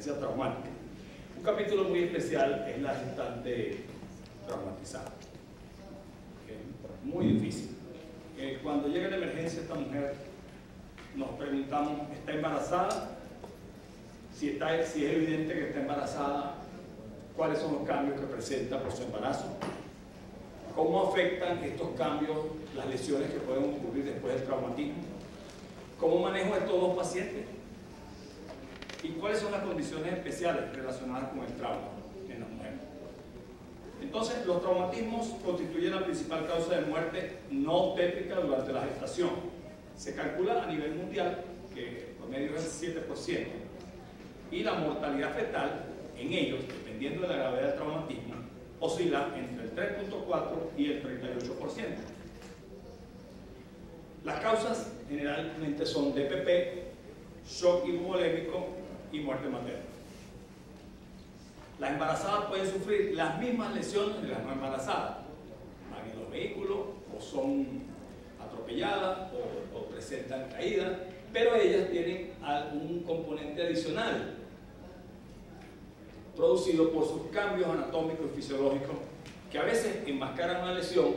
emergencia traumática. Un capítulo muy especial es la gestante traumatizada. Muy difícil. Cuando llega la emergencia, esta mujer nos preguntamos, ¿está embarazada? Si es evidente que está embarazada, ¿cuáles son los cambios que presenta por su embarazo? ¿Cómo afectan estos cambios las lesiones que pueden ocurrir después del traumatismo? ¿Cómo manejo estos dos pacientes? ¿Y cuáles son las condiciones especiales relacionadas con el trauma en las mujeres? Entonces, los traumatismos constituyen la principal causa de muerte no obstétrica durante la gestación. Se calcula a nivel mundial que el promedio es el 7%. Y la mortalidad fetal en ellos, dependiendo de la gravedad del traumatismo, oscila entre el 3.4 y el 38%. Las causas generalmente son DPP, shock hipovolémico y muerte materna. Las embarazadas pueden sufrir las mismas lesiones de las no embarazadas. Van en los vehículos, o son atropelladas, o presentan caídas, pero ellas tienen algún componente adicional producido por sus cambios anatómicos y fisiológicos que a veces enmascaran una lesión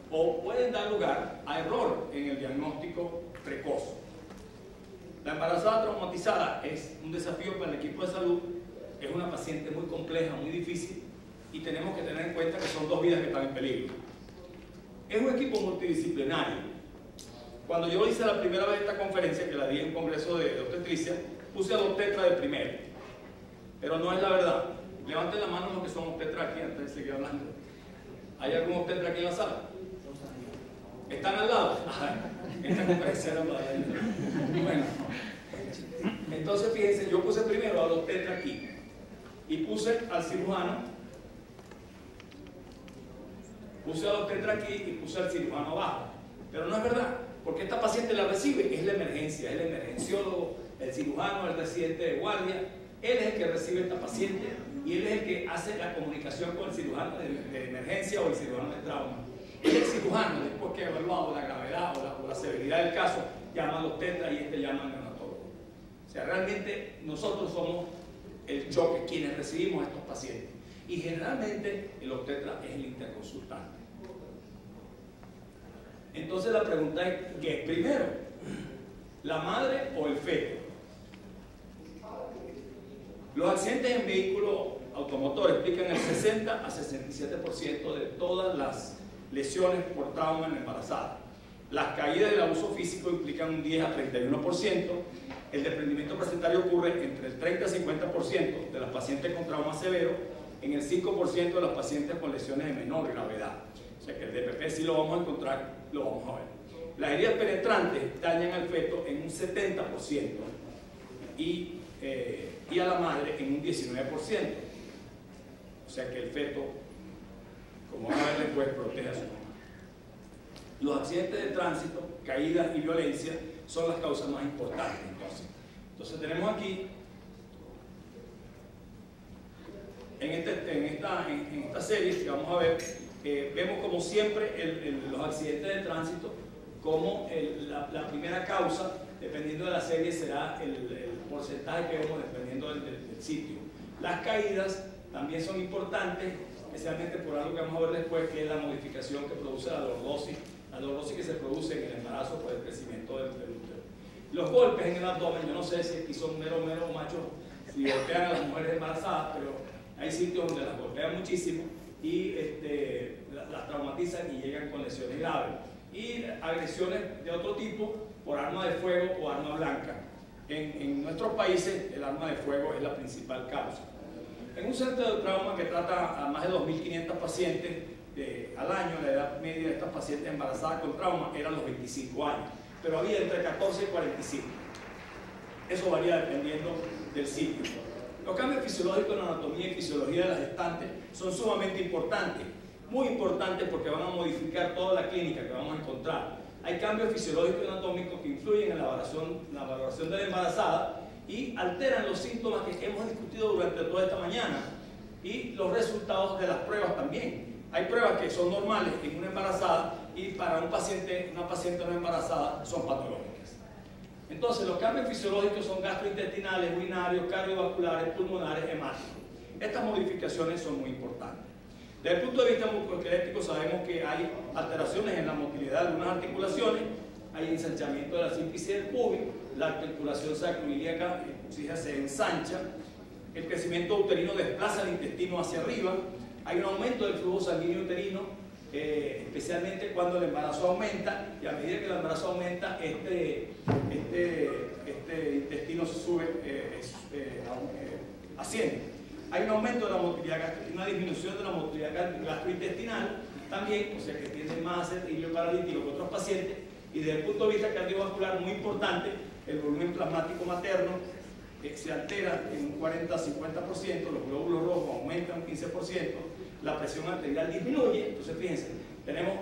o pueden dar lugar a error en el diagnóstico precoz. La embarazada traumatizada es un desafío para el equipo de salud, es una paciente muy compleja, muy difícil, y tenemos que tener en cuenta que son dos vidas que están en peligro. Es un equipo multidisciplinario. Cuando yo hice la primera vez esta conferencia, que la di en un congreso de obstetricia, puse a obstetra de primero, pero no es la verdad. Levanten la mano los que son obstetras aquí antes de seguir hablando. ¿Hay algún obstetra aquí en la sala? ¿Están al lado? Esta conferencia era para ellos. Bueno, entonces fíjense, yo puse primero al obstetra aquí y puse al cirujano, puse al obstetra aquí y puse al cirujano abajo, pero no es verdad, porque esta paciente la recibe, es la emergencia, es el emergenciólogo, el cirujano, el residente de guardia. Él es el que recibe a esta paciente y él es el que hace la comunicación con el cirujano de emergencia o el cirujano de trauma. El cirujano, después que ha evaluado la gravedad o la severidad del caso, llama al obstetra y este llama al neonatólogo. O sea, realmente nosotros somos el choque, quienes recibimos a estos pacientes. Y generalmente el obstetra es el interconsultante. Entonces la pregunta es, ¿qué es primero? ¿La madre o el feto? Los accidentes en vehículos automotores explican el 60 a 67% de todas las lesiones por trauma en embarazada. Las caídas del abuso físico implican un 10 a 31%. El desprendimiento placentario ocurre entre el 30 a 50% de las pacientes con trauma severo, en el 5% de las pacientes con lesiones de menor gravedad. O sea que el DPP sí lo vamos a encontrar, lo vamos a ver. Las heridas penetrantes dañan al feto en un 70% y a la madre en un 19%. O sea que el feto, como van a ver después, protege a su mamá. Los accidentes de tránsito, caídas y violencia son las causas más importantes. Entonces tenemos aquí, en esta serie que vamos a ver, vemos como siempre los accidentes de tránsito, como la primera causa, dependiendo de la serie, será el porcentaje que vemos dependiendo del sitio. Las caídas también son importantes, especialmente por algo que vamos a ver después, que es la modificación que produce la lordosis que se produce en el embarazo por el crecimiento del útero. Los golpes en el abdomen, yo no sé si aquí son mero machos, si golpean a las mujeres embarazadas, pero hay sitios donde las golpean muchísimo y las traumatizan y llegan con lesiones graves. Y agresiones de otro tipo por arma de fuego o arma blanca. En nuestros países el arma de fuego es la principal causa. En un centro de trauma que trata a más de 2.500 pacientes al año, la edad media de estas pacientes embarazadas con trauma eran los 25 años, pero había entre 14 y 45. Eso varía dependiendo del sitio. Los cambios fisiológicos en la anatomía y fisiología de las gestantes son sumamente importantes, muy importantes porque van a modificar toda la clínica que vamos a encontrar. Hay cambios fisiológicos y anatómicos que influyen en la valoración de la embarazada y alteran los síntomas que hemos discutido durante toda esta mañana y los resultados de las pruebas también. Hay pruebas que son normales en una embarazada y para una paciente no embarazada son patológicas. Entonces, los cambios fisiológicos son gastrointestinales, urinarios, cardiovasculares, pulmonares, hemáticos. Estas modificaciones son muy importantes. Desde el punto de vista musculoesquelético sabemos que hay alteraciones en la motilidad de algunas articulaciones, hay ensanchamiento de la sínfisis del pubis, la articulación sacroiliaca se ensancha, el crecimiento uterino desplaza el intestino hacia arriba, hay un aumento del flujo sanguíneo uterino, especialmente cuando el embarazo aumenta, y a medida que el embarazo aumenta, este intestino se sube, asciende. Hay un aumento de la motilidad gastrointestinal, una disminución de la motilidad gastrointestinal también, o sea que tienden más a ser paralítico que otros pacientes, y desde el punto de vista cardiovascular, muy importante, el volumen plasmático materno se altera en un 40-50%, los glóbulos rojos aumentan un 15%, la presión arterial disminuye. Entonces fíjense, tenemos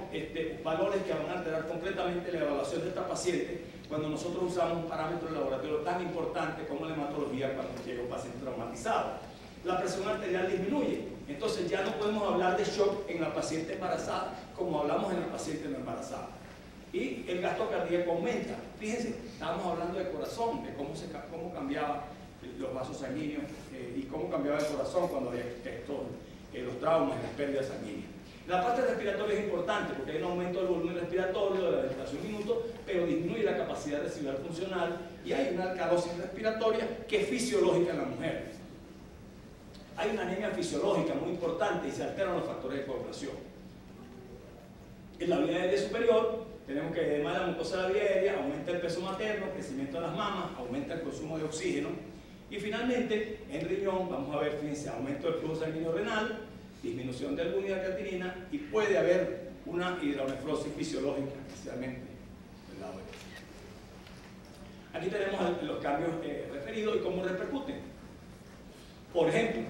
valores que van a alterar completamente la evaluación de esta paciente cuando nosotros usamos un parámetro de laboratorio tan importante como la hematología cuando llega un paciente traumatizado. La presión arterial disminuye, entonces ya no podemos hablar de shock en la paciente embarazada como hablamos en la paciente no embarazada. Y el gasto cardíaco aumenta. Fíjense, estábamos hablando de corazón, de cómo cambiaban los vasos sanguíneos y cómo cambiaba el corazón cuando había los traumas y las pérdidas sanguíneas. La parte respiratoria es importante porque hay un aumento del volumen respiratorio, de la ventilación minuto, pero disminuye la capacidad residual funcional y hay una alcalosis respiratoria que es fisiológica en la mujer. Hay una anemia fisiológica muy importante y se alteran los factores de coagulación. En la vía aérea superior tenemos que edema de la mucosa de la vía aérea, aumenta el peso materno, crecimiento de las mamas, aumenta el consumo de oxígeno y finalmente en riñón vamos a ver, fíjense, aumento del flujo sanguíneo renal, disminución del albúmina y la creatinina y puede haber una hidronefrosis fisiológica, especialmente del lado derecho. Aquí tenemos los cambios referidos y cómo repercuten. Por ejemplo,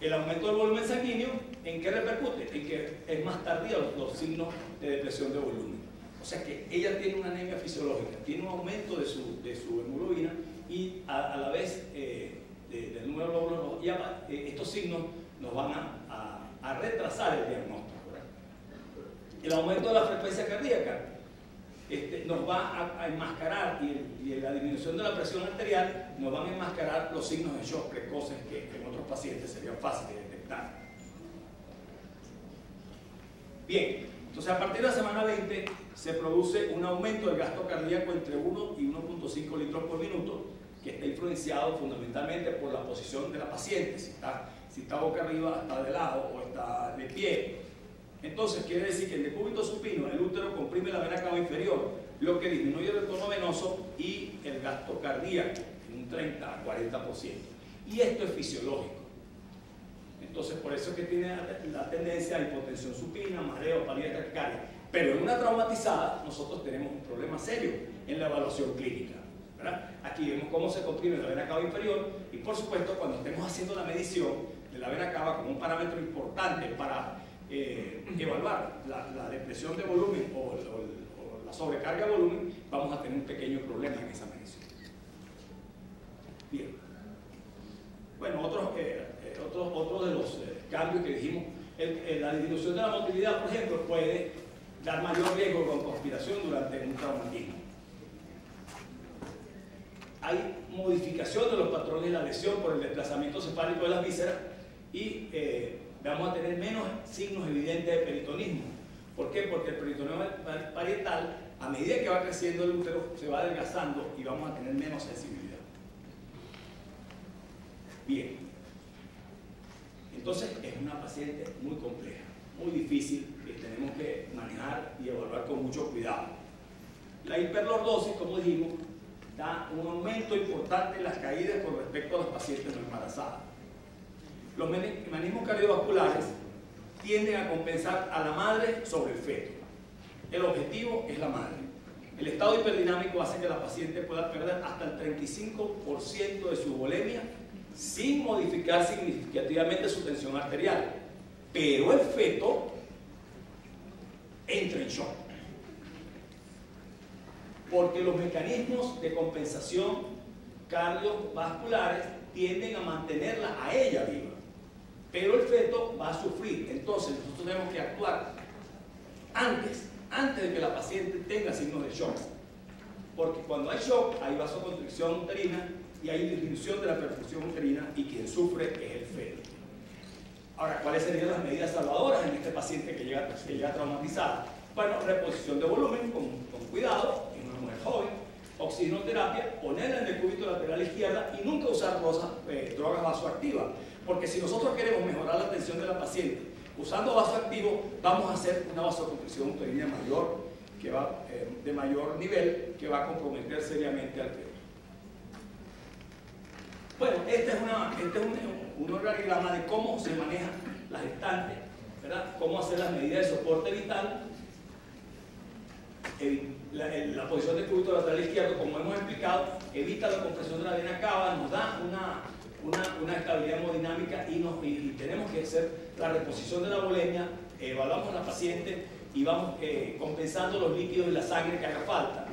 el aumento del volumen sanguíneo, ¿en qué repercute? En que es más tardío los signos de depresión de volumen. O sea que ella tiene una anemia fisiológica, tiene un aumento de su hemoglobina y a la vez del número de glóbulos rojos, estos signos nos van a retrasar el diagnóstico, ¿verdad? El aumento de la frecuencia cardíaca nos va a enmascarar y la disminución de la presión arterial nos van a enmascarar los signos de shock precoces que en otros pacientes serían fáciles de detectar. Bien, entonces a partir de la semana 20 se produce un aumento del gasto cardíaco entre 1 y 1.5 litros por minuto que está influenciado fundamentalmente por la posición de la paciente, si está boca arriba, está de lado o está de pie. Entonces quiere decir que en decúbito supino el útero comprime la vena cava inferior, lo que disminuye el retorno venoso y el gasto cardíaco en un 30 a 40%. Y esto es fisiológico. Entonces por eso es que tiene la tendencia a hipotensión supina, mareo, palidez taquicardia. Pero en una traumatizada nosotros tenemos un problema serio en la evaluación clínica, ¿verdad? Aquí vemos cómo se comprime la vena cava inferior y por supuesto cuando estemos haciendo la medición de la vena cava como un parámetro importante para evaluar la depresión de volumen o la sobrecarga de volumen, vamos a tener un pequeño problema en esa medición. Bien. Bueno, otro de los cambios que dijimos, la disminución de la motilidad, por ejemplo, puede dar mayor riesgo con conspiración durante un traumatismo. Hay modificación de los patrones de la lesión por el desplazamiento cefálico de las vísceras y vamos a tener menos signos evidentes de peritonismo. ¿Por qué? Porque el peritoneo parietal, a medida que va creciendo el útero, se va adelgazando y vamos a tener menos sensibilidad. Bien. Entonces es una paciente muy compleja, muy difícil, que tenemos que manejar y evaluar con mucho cuidado. La hiperlordosis, como dijimos, da un aumento importante en las caídas con respecto a los pacientes no embarazadas. Los mecanismos cardiovasculares tienden a compensar a la madre sobre el feto. El objetivo es la madre. El estado hiperdinámico hace que la paciente pueda perder hasta el 35% de su volemia sin modificar significativamente su tensión arterial. Pero el feto entra en shock. Porque los mecanismos de compensación cardiovasculares tienden a mantenerla a ella viva. Pero el feto va a sufrir. Entonces nosotros tenemos que actuar antes de que la paciente tenga signos de shock. porque cuando hay shock hay vasoconstricción uterina y hay disminución de la perfusión uterina y quien sufre es el feto. Ahora, ¿cuáles serían las medidas salvadoras en este paciente que llega traumatizado? Bueno, reposición de volumen con cuidado en una mujer joven, oxigenoterapia, ponerla en el cúbito lateral izquierda y nunca usar drogas vasoactivas, porque si nosotros queremos mejorar la tensión de la paciente usando vasoactivo, vamos a hacer una vasoconstricción uterina mayor, que va de mayor nivel, que va a comprometer seriamente al feto. Bueno, este es un organigrama de cómo se manejan las gestantes, ¿verdad? Cómo hacer las medidas de soporte vital. La posición del cúbito lateral izquierdo, como hemos explicado, evita la compresión de la vena cava, nos da una estabilidad hemodinámica y tenemos que hacer la reposición de la volemia, evaluamos a la paciente y vamos compensando los líquidos y la sangre que haga falta.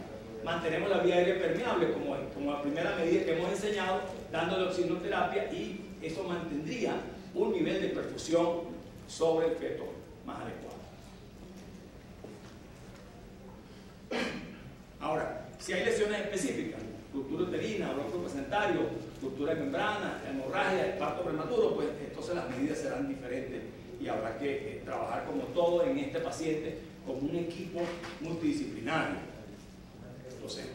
Mantenemos la vía aérea permeable como la primera medida que hemos enseñado, dándole oxigenoterapia, y eso mantendría un nivel de perfusión sobre el feto más adecuado. Ahora, si hay lesiones específicas, ruptura uterina, bronquio placentario, ruptura de membrana, hemorragia, parto prematuro, pues entonces las medidas serán diferentes y habrá que trabajar como todo en este paciente como un equipo multidisciplinario. Entonces,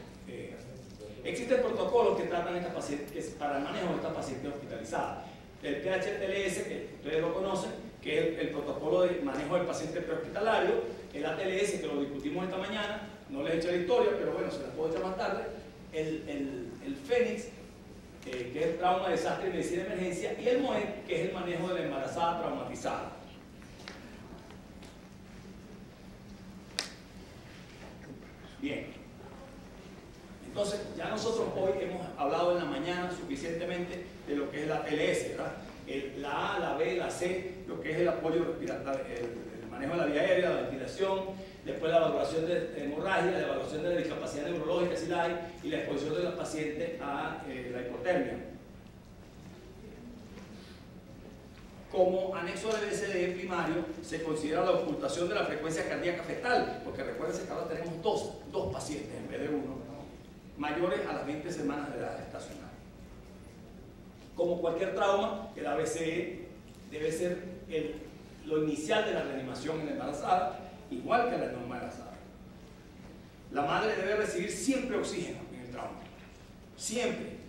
existen protocolos que tratan a esta paciente, para el manejo de esta paciente hospitalizada. El PHTLS, que ustedes lo conocen, que es el protocolo de manejo del paciente prehospitalario, el ATLS, que lo discutimos esta mañana, no les eché la historia, pero bueno, se las puedo echar más tarde, el FENIX, que es el trauma, desastre y medicina de emergencia, y el MOED, que es el manejo de la embarazada traumatizada. Bien. Entonces, ya nosotros hoy hemos hablado en la mañana suficientemente de lo que es la TLS, ¿verdad? La A, la B, la C, lo que es el apoyo respiratorio, el manejo de la vía aérea, la ventilación, después la evaluación de hemorragia, la evaluación de la discapacidad neurológica si la hay, y la exposición de los pacientes a la hipotermia. Como anexo del BCD primario se considera la ocultación de la frecuencia cardíaca fetal, porque recuerden que ahora tenemos dos pacientes en vez de uno, mayores a las 20 semanas de edad gestacional. Como cualquier trauma, el ABCE debe ser lo inicial de la reanimación en la embarazada, igual que la no embarazada. La madre debe recibir siempre oxígeno en el trauma, siempre.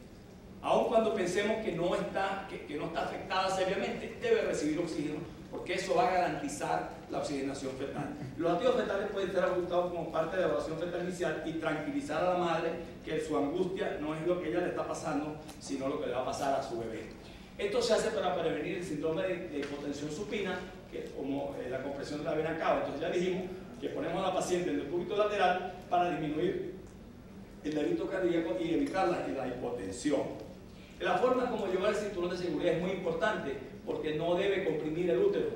Aun cuando pensemos que no está afectada seriamente, debe recibir oxígeno, porque eso va a garantizar la oxigenación fetal. Los latidos fetales pueden ser ajustados como parte de la evaluación fetal inicial y tranquilizar a la madre que su angustia no es lo que ella le está pasando, sino lo que le va a pasar a su bebé. Esto se hace para prevenir el síndrome de hipotensión supina, que es como la compresión de la vena cava. Entonces ya dijimos que ponemos a la paciente en el cúbito lateral para disminuir el levito cardíaco y evitar la hipotensión. La forma como llevar el cinturón de seguridad es muy importante porque no debe comprimir el útero.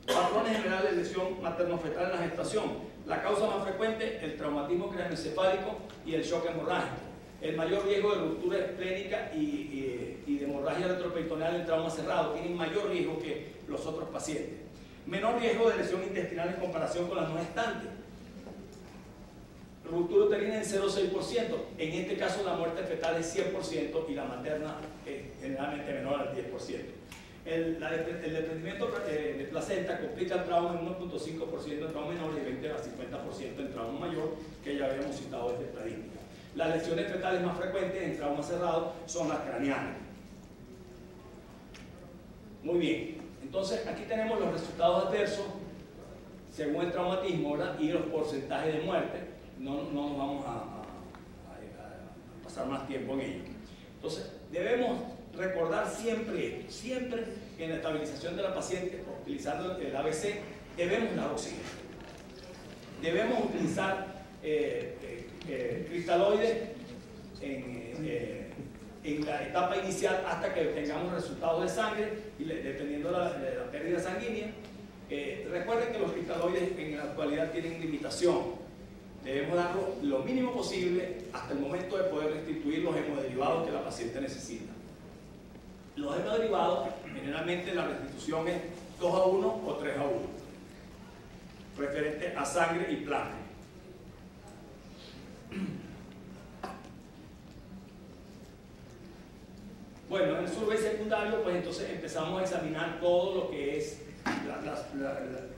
Patrones generales de lesión materno-fetal en la gestación. La causa más frecuente, el traumatismo craneoencefálico y el shock hemorrágico. El mayor riesgo de ruptura esplénica y de hemorragia retroperitoneal en trauma cerrado. Tienen mayor riesgo que los otros pacientes. Menor riesgo de lesión intestinal en comparación con las no gestantes. Ruptura uterina en 0,6%. En este caso la muerte fetal es 100% y la materna es generalmente menor al 10%. El desprendimiento de placenta complica el trauma en 1,5% en trauma menor y 20 a 50% en trauma mayor, que ya habíamos citado esta estadística. Las lesiones fetales más frecuentes en trauma cerrado son las craneales. Muy bien, entonces aquí tenemos los resultados adversos según el traumatismo, ¿verdad? Y los porcentajes de muerte. No nos vamos a pasar más tiempo en ello. Entonces, debemos recordar siempre esto, siempre en la estabilización de la paciente, utilizando el ABC, debemos dar oxígeno. Debemos utilizar cristaloides en la etapa inicial hasta que tengamos resultados de sangre y dependiendo de la pérdida sanguínea. Recuerden que los cristaloides en la actualidad tienen limitación. Debemos darlo lo mínimo posible hasta el momento de poder restituir los hemoderivados que la paciente necesita. Los hemoderivados, generalmente la restitución es 2 a 1 o 3 a 1. referente a sangre y plasma. Bueno, en el survey secundario, pues entonces empezamos a examinar todo lo que es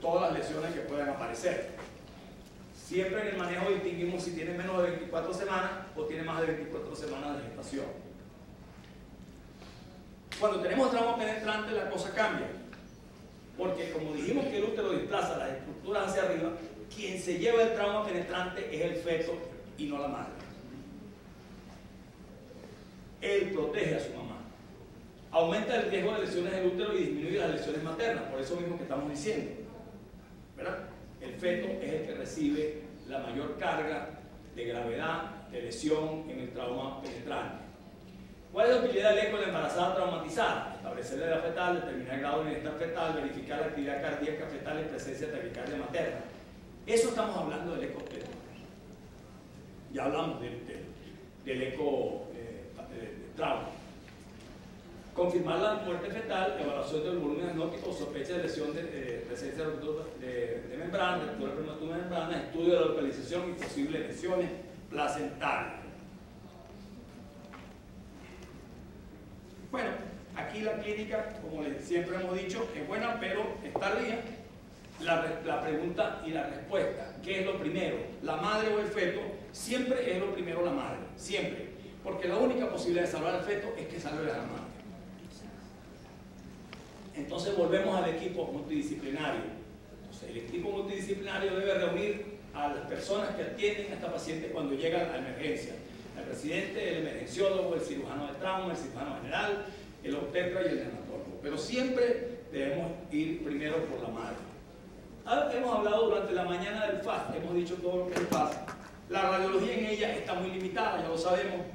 todas las lesiones que puedan aparecer. Siempre en el manejo distinguimos si tiene menos de 24 semanas o tiene más de 24 semanas de gestación. Cuando tenemos trauma penetrante, la cosa cambia, porque como dijimos que el útero desplaza las estructuras hacia arriba, quien se lleva el trauma penetrante es el feto y no la madre. Él protege a su mamá. Aumenta el riesgo de lesiones del útero y disminuye las lesiones maternas, por eso mismo que estamos diciendo, ¿verdad? El feto es el que recibe la mayor carga de gravedad, de lesión en el trauma penetrante. ¿Cuál es la utilidad del eco de la embarazada traumatizada? Establecer la edad fetal, determinar el grado de bienestar fetal, verificar la actividad cardíaca fetal en presencia de taquicardia materna. Eso estamos hablando del eco fetal. Ya hablamos del eco trauma. Confirmar la muerte fetal, evaluación del volumen diagnóstico, sospecha de lesión de presencia de membrana, ruptura prematura de membrana, estudio de la localización y posibles lesiones placentarias. Bueno, aquí la clínica, como siempre hemos dicho, es buena, pero es tardía. La pregunta y la respuesta, ¿qué es lo primero? ¿La madre o el feto? Siempre es lo primero la madre, siempre. Porque la única posibilidad de salvar al feto es que salve a la madre. Entonces volvemos al equipo multidisciplinario. Entonces, el equipo multidisciplinario debe reunir a las personas que atienden a esta paciente cuando llegan a emergencia. El residente, el emergenciólogo, el cirujano de trauma, el cirujano general, el obstetra y el neonatólogo. Pero siempre debemos ir primero por la madre. Hemos hablado durante la mañana del FAS, hemos dicho todo lo que es el FAS. La radiología en ella está muy limitada, ya lo sabemos.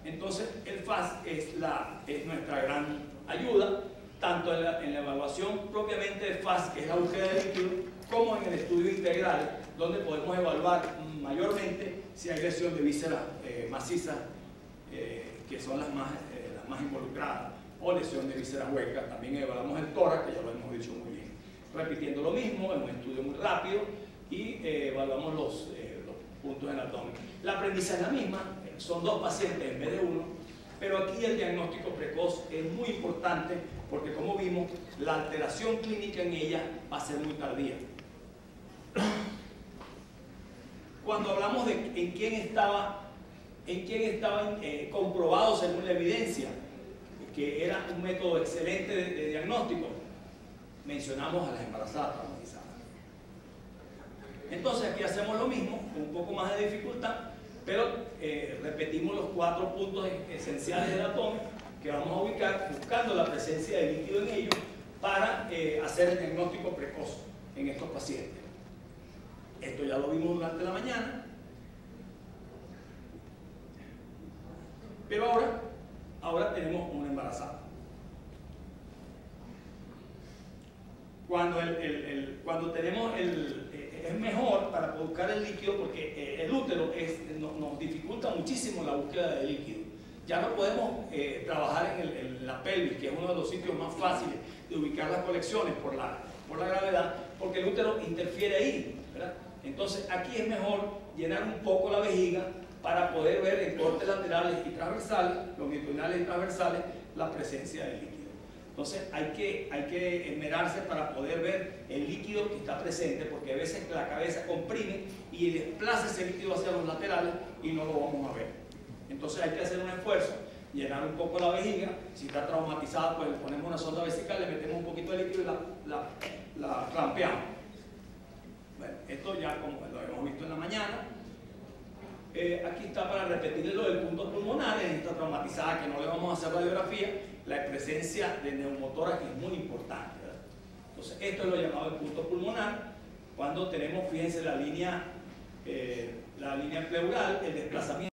Entonces el FAS es nuestra gran ayuda, tanto en la evaluación propiamente de FAS, que es la búsqueda de líquido, como en el estudio integral, donde podemos evaluar mayormente si hay lesión de vísceras macizas, que son las más involucradas, o lesión de vísceras huecas. También evaluamos el tórax, que ya lo hemos dicho muy bien. Repitiendo lo mismo, en un estudio muy rápido, y evaluamos los puntos en el abdomen. La premisa es la misma, son 2 pacientes en vez de 1, pero aquí el diagnóstico precoz es muy importante porque, como vimos, la alteración clínica en ella va a ser muy tardía. Cuando hablamos de en quién estaba comprobado según la evidencia, que era un método excelente de diagnóstico, mencionamos a las embarazadas traumatizadas. Entonces aquí hacemos lo mismo, con un poco más de dificultad, pero repetimos los 4 puntos esenciales del abdomen que vamos a ubicar buscando la presencia de líquido en ellos para hacer el diagnóstico precoz en estos pacientes. Esto ya lo vimos durante la mañana, pero ahora tenemos una embarazada. Cuando tenemos es mejor para buscar el líquido, porque el útero nos dificulta muchísimo la búsqueda de líquido. Ya no podemos trabajar en la pelvis, que es uno de los sitios más fáciles de ubicar las colecciones por la gravedad, porque el útero interfiere ahí, ¿verdad? Entonces aquí es mejor llenar un poco la vejiga para poder ver en cortes laterales y transversales, longitudinales y transversales, la presencia del líquido. Entonces hay que esmerarse para poder ver el líquido que está presente, porque a veces la cabeza comprime y desplaza ese líquido hacia los laterales y no lo vamos a ver. Entonces hay que hacer un esfuerzo, llenar un poco la vejiga. Si está traumatizada, pues le ponemos una sonda vesical, le metemos un poquito de líquido y la clampeamos. Bueno, esto ya como lo hemos visto en la mañana. Aquí está para repetirle lo del punto pulmonar en esta traumatizada, que no le vamos a hacer radiografía, la presencia de neumotórax, que es muy importante, ¿verdad? Entonces esto es lo llamado el punto pulmonar, cuando tenemos, fíjense, la línea pleural, el desplazamiento